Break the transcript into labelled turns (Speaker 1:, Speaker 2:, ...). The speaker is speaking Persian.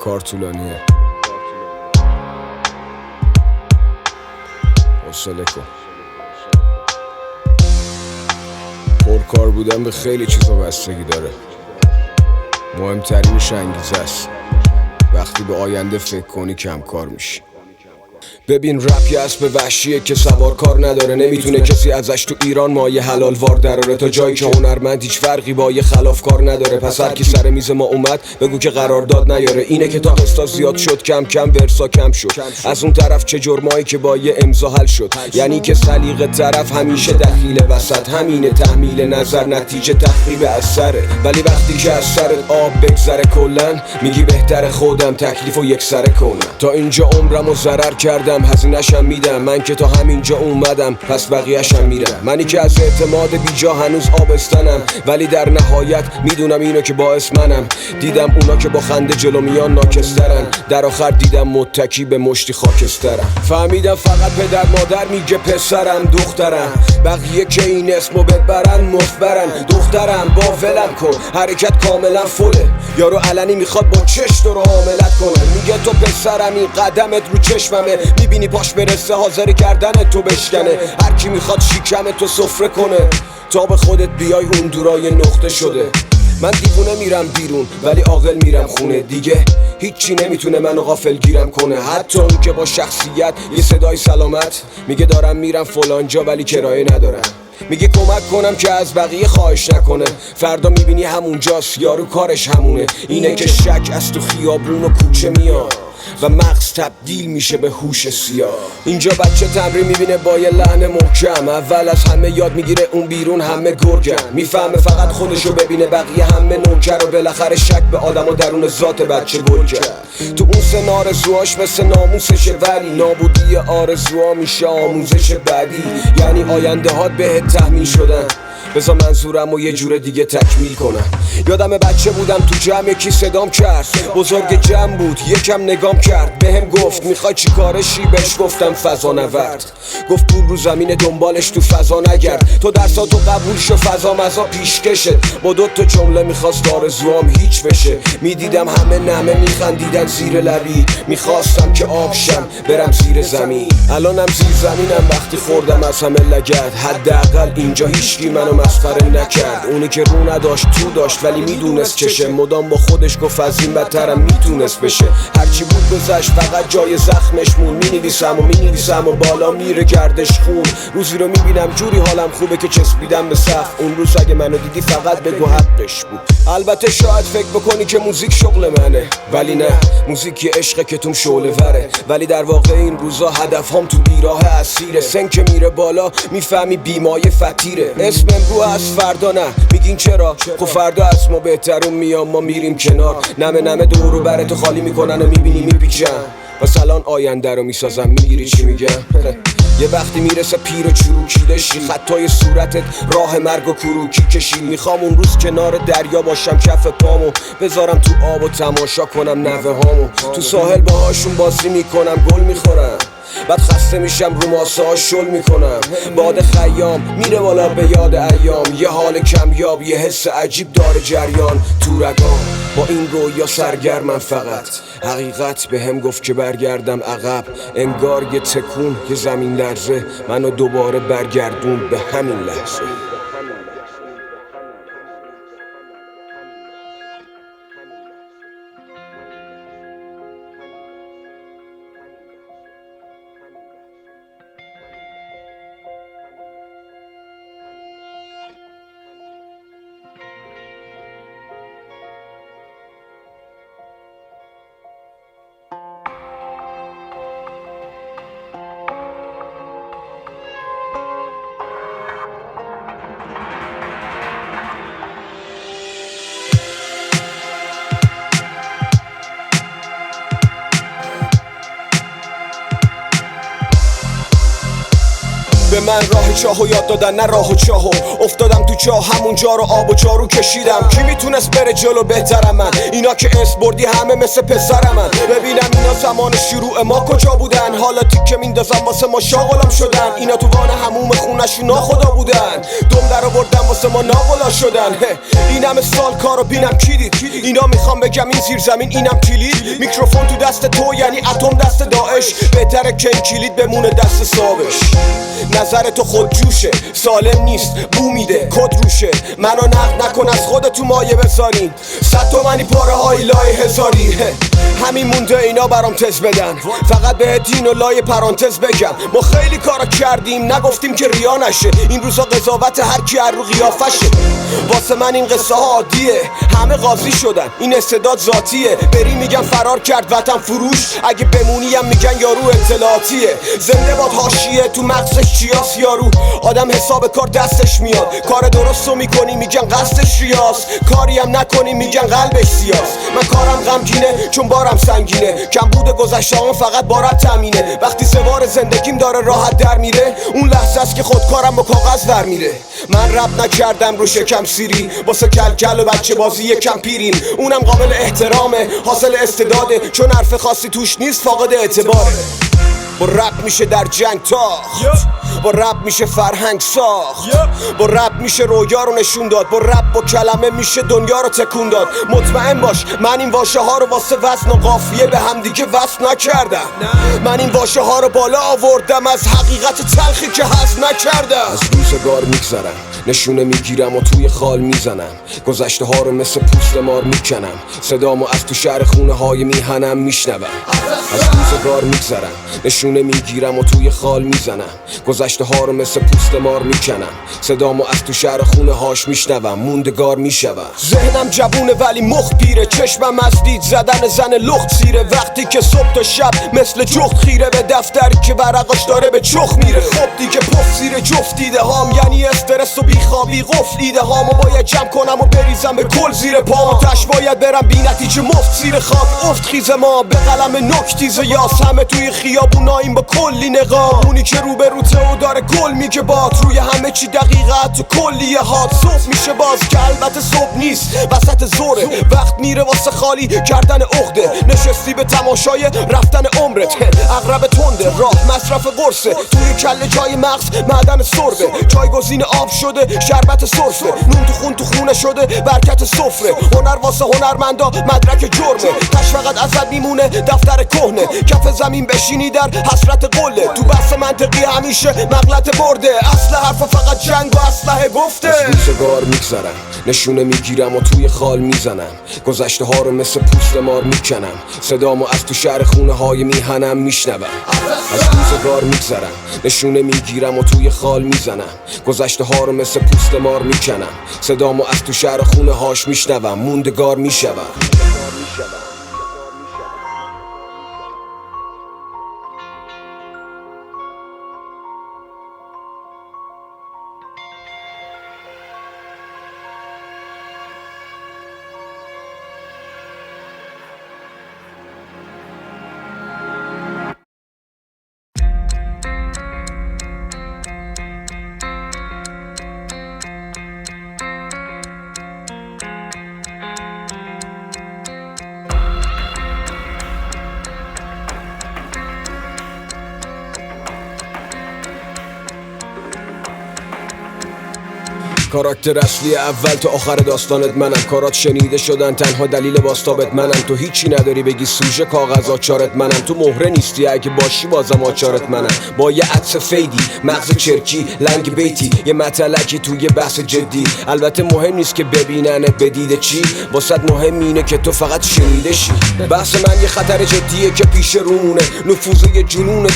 Speaker 1: کار طولانیه، حوصله کن. پرکار بودن به خیلی چیزا بستگی داره. مهمترینش انگیزه است. وقتی به آینده فکر کنی کم کار میشی. ببین رپ یه اسب وحشیه که سوار کار نداره. نمیتونه کسی ازش تو ایران مایه حلال وار دراره. تا جایی که هنرمند هیچ فرقی با یه خلاف کار نداره. پس هر کی سر میز ما اومد بگو که قرارداد نیاره. اینه که تا قسطا زیاد شد کم کم ورسا کم شد. از اون طرف چه جرمایی که با یه امضا حل شد. یعنی که سلیقه طرف همیشه دخیل وسط. همینه تحمیل نظر نتیجه تخریب اثره. ولی وقتی که از سرت آب بگذره کلن میگی بهتر خودم تکلیفو یکسره کنم. تا اینجا عمرمو ضرر کردم هزینه‌شم میدم. من که تا همینجا اومدم پس بقیه‌شم میرم. منی که از اعتماد بیجا هنوز آبستنم. ولی در نهایت میدونم اینو که باعث منم. دیدم اونا که با خنده جلو میان ناکسترن. در آخر دیدم متکی به مشتی خاکسترم. فهمیدم فقط پدر مادر میگه پسرم دخترم. بقیه که این اسمو ببرن مفبرن. دخترم با ولم کن حرکت کاملا فله. یارو علنی میخواد با چش تو رو حاملت کنه. میگه تو پسرم این قدمت رو چشممه. میبینی پاش برسه حاضر کردن تو بشکنه. هر کی میخواد شیکم تو سفره کنه. تا به خودت بیای اون دورای نقطه شده. من دیوونه میرم بیرون ولی عاقل میرم خونه. دیگه هیچی نمیتونه منو غافلگیرم کنه. حتی اون که با شخصیت یه صدای سلامت میگه دارم میرم فلان جا ولی کرایه ندارم. میگه کمک کنم که از بقیه خواهش نکنه. فردا میبینی همونجاست یارو کارش همونه. اینه که شک از تو خیابون و کوچه میاد و مغز تبدیل میشه به هوش سیاه. اینجا بچه تمرین میبینه با یه لحن محکم. اول از همه یاد میگیره اون بیرون همه گرگن. میفهمه فقط خودشو ببینه بقیه همه نوکر. و بالاخره شک به آدم و درون ذات بچه گل کرد. تو اون سن آرزوهاش مثل ناموسشه. ولی نابودی آرزوها میشه آموزش بعدی. یعنی آینده هات بهت تحمیل شدن. بذار منظورم و یه جور دیگه تکمیل کنم. یادم بچه بودم تو جمع یکی صدام کرد. بزرگ جمع بود یکم نگام کرد. بهم گفت میخوای چی کارشی؟ بهش گفتم فضا نورد. گفت پول رو زمین دنبالش تو فضا نگرد. تو درساتو قبول شو فضا مزا پیشکشه. با دو تا جمله میخواست آرزوام هیچ بشه. میدیدم همه نمه میخندیدن زیر لبی. میخواستم که آبشم برم زیر زمین. الانم زیر زمینم وقتی خوردم از همه لگد. حداقل اینجا هیچکی منو مسخره نکرد. اونی که رو نداشت تو داشت ولی میدونست چشه. مدام با خودش گفت از این بدترم میتونست بشه. هرچی بود گذشت فقط جای زخمش مون. مینویسم و بالا میره گردش خون. روزی رو میبینم جوری حالم خوبه که چسبیدم به سقف. اون روز اگه منو دیدی فقط بگو حقش بود. البته شاید فکر بکنی که موزیک شغل منه ولی نه. موزیک یه عشقه که توم شعله وره. ولی در واقع این روزا هدفهام تو بیراه اسیره. سن که میره بالا میفهمی بیمایه فتیره. اسم امرو از فردا نه. میگین چرا؟ خب فردا از ما بهترون میام ما میریم کنار. نمه دورو براتو خالی میکنن و میبینی میپیچن. پس الان آینده رو میسازم. میگیری چی میگم؟ یه وقتی میرسه پیر و چروکیده شی. خطای صورتت راه مرگ و کروکی کشی. میخوام اون روز کنار دریا باشم کف پامو بذارم تو آب و تماشا کنم نوه هامو. تو ساحل باهاشون بازی میکنم گل میخورم. بعد خسته میشم رو ماسه ها شل میکنم. باد خیام میره بالا به یاد ایام. یه حال کمیاب یه حس عجیب داره جریان تو رگام. با این رویا سرگرمم فقط. حقیقت به هم گفت که برگردم عقب. انگار یه تکون یه زمین لرزه منو دوباره برگردون به همین لحظه. به من راه چاهو یاد دادن نه راه و چاهو. افتادم تو چاه همونجا رو آب و جارو کشیدم. کی میتونست بره جلو بهترم من؟ اینا که اسم بردی همه مثل پسرم من. ببینم اینا زمان شروع ما کجا بودن؟ حالا تیکه میندازم واسه ما شاغلم شدن. اینا تو وان هموم خونشون ناخدا بودن. دم در آوردن واسه ما ناغلا شدن. این همه سال کارو بینم کی دید؟ اینا میخوام بگم این زیر زمین اینم کلید. میکروفون تو دست تو یعنی اتم دست داعش. بهتره که این کلید بمونه دست صابش. نظر تو خود جوشه سالم نیست بو میده کد روشه. منو نقد نکن از خودتو مایه بذارین. 100 تومنی پاره های لای هزاری. همین مونده اینا برام تز بدن. فقط به دین و لای پرانتز بگم ما خیلی کارا کردیم نگفتیم که ریا نشه. این روزا قضاوت هر کی هر رو قیافشه. واسه من این قصه ها عادیه. همه قاضی شدن این استعداد ذاتیه. بری میگن فرار کرد وطن فروش. اگه بمونی هم میگن یارو اطلاعاتیه. زنده باد حاشیه تو مغزش چیاس یارو. آدم حساب کار دستش میاد. کار درستو میکنی میگن قصدش ریاست. کاری هم نکنی میگن قلبش سیاست. من کارم غمگینه چون بارم سنگینه. کم بوده گذشته‌ام فقط بارم تامینه. وقتی سوار زندگیم داره راحت در میره اون لحظه است که خودکارم با کاغذ در میره. من رپ نکردم رو شکم سیری واسه کلکل و بچه بازی یکم پیریم. اونم قابل احترامه حاصل استعداده. چون حرف خاصی توش نیست فاقد اعتباره. با رپ میشه در جنگ تاخت. با رپ میشه فرهنگ ساخت. با رپ میشه رویا رو نشون داد. با رپ با کلمه میشه دنیا رو تکون داد. مطمئن باش من این واژه ها رو واسه وزن و قافیه به هم دیگه وصل نکردم. من این واژه ها رو بالا آوردم از حقیقت تلخی که هضم نکردم. از روزگار میگذرم نشونه میگیرم و توی خال میزنم. گذشته ها رو مثل پوست مار میکنم. صدامو از تو شهر خونه های میهنم میشنوم. از روزگار میگذرم نشونه میگیرم و توی خال میزنم. گذشته ها رو مثل پوست مار میکنم. صدامو از تو شهر خونه هاش میشنوم. موندگار میشوم. ذهنم جوونه ولی مخ پیره. چشمم از دید زدن زن لخت سیره. وقتی که صبح تا شب مثل جخت خیره به دفتری که ورقاش داره به چخ میره. خب دیگه پف زیر جفت دیده هام یعنی استرس و بیخوابی قفل دیده هامو باید جمع کنم و بریزم به کل زیر پام. تش باید برم بی نتیجه مفت زیر خاک افت خیز ما به قلم نکتیز یاس. همه توی خیابوناییم با کلی نقاب. اونی که رو به روته و داره گل میگه باد. روی همه چی دقیقه تو کلیه هات. صبح میشه باز که البته صبح نیست وسط زوره. وقت میره واسه خالی کردن عقده. نشستی به تماشای رفتن عمرت. اغرب تنده راه مصرف قرصه. توی کله جای مغز معدن سربه. جایگزین آب شده شربت سرفه. نون تو خون تو خونه شده برکت سفره. هنر واسه هنرمندا مدرک جرمه. تش فقط ازت میمونه دفتر کهنه. کف زمین بشینی در حسرت قله. تو بحث منطقی همیشه مغلط برده. اصل حرفا فقط جنگ و اسلحه گفته. از روزگار میگذرم نشونه میگیرم و توی خال میزنم. گذشته ها رو مثل پوست مار میکنم. صدامو از تو شهر خونه های میهنم میشنوم. از روزگار میگذرم نشونه میگیرم و توی خال میزنم. گذشته ها رو مثل پوست مار میکنم. صدامو از تو شهر خونه هاش میشنوم. موندگار میشوم. کاراکتر اصلی اول تا آخر داستانت منم. کارات شنیده شدن تنها دلیل باستابت منم. تو هیچی نداری بگی سوژه کاغذ آچارت منم. تو مهره نیستی اگه باشی بازم آچارت منم. با یه عطس فیدی مغز چرکی لنگ بیتی یه مطلقی توی بحث جدی. البته مهم نیست که ببیننت بدیده چی. واسط مهم اینه که تو فقط شنیده شی. بحث من یه خطر جدیه که پیش رونه. نفوذ یه جنونه که